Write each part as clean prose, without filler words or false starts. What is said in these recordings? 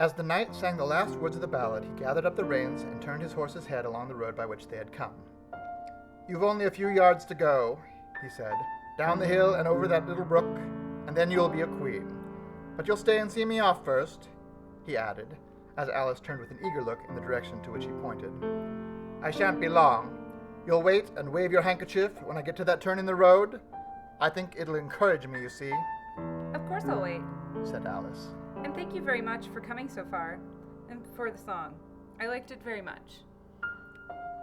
As the knight sang the last words of the ballad, he gathered up the reins and turned his horse's head along the road by which they had come. "You've only a few yards to go," he said, "down the hill and over that little brook, and then you'll be a queen. But you'll stay and see me off first," he added, as Alice turned with an eager look in the direction to which he pointed. "I shan't be long. You'll wait and wave your handkerchief when I get to that turn in the road? I think it'll encourage me, you see." "Of course I'll wait," said Alice. "and thank you very much for coming so far, and for the song. I liked it very much."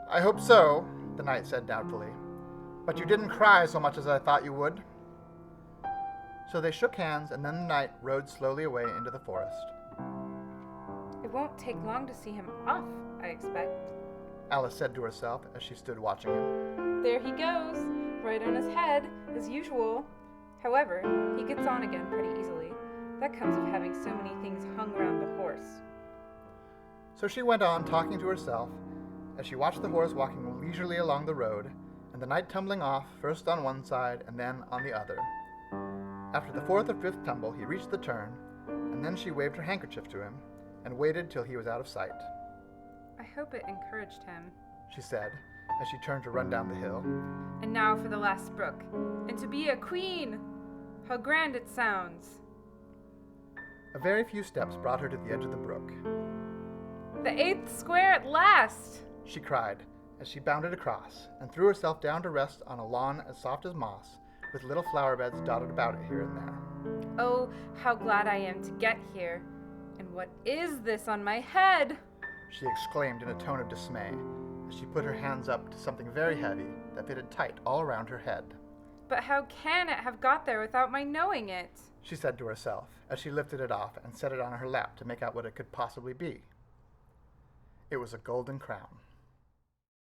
"I hope so," the knight said doubtfully. "But you didn't cry so much as I thought you would." So they shook hands, and then the knight rode slowly away into the forest. "It won't take long to see him off, I expect," Alice said to herself as she stood watching him. "There he goes, right on his head, as usual. However, he gets on again pretty easily. That comes of having so many things hung round the horse." So she went on talking to herself as she watched the horse walking leisurely along the road, and the knight tumbling off, first on one side and then on the other. After the fourth or fifth tumble, he reached the turn, and then she waved her handkerchief to him, and waited till he was out of sight. "I hope it encouraged him," she said, as she turned to run down the hill. "And now for the last brook, and to be a queen! How grand it sounds!" A very few steps brought her to the edge of the brook. "The 8th square at last!" she cried, as she bounded across, and threw herself down to rest on a lawn as soft as moss, with little flower beds dotted about it here and there. "Oh, how glad I am to get here! And what is this on my head?" she exclaimed in a tone of dismay, as she put her hands up to something very heavy that fitted tight all around her head. "But how can it have got there without my knowing it?" she said to herself, as she lifted it off and set it on her lap to make out what it could possibly be. It was a golden crown.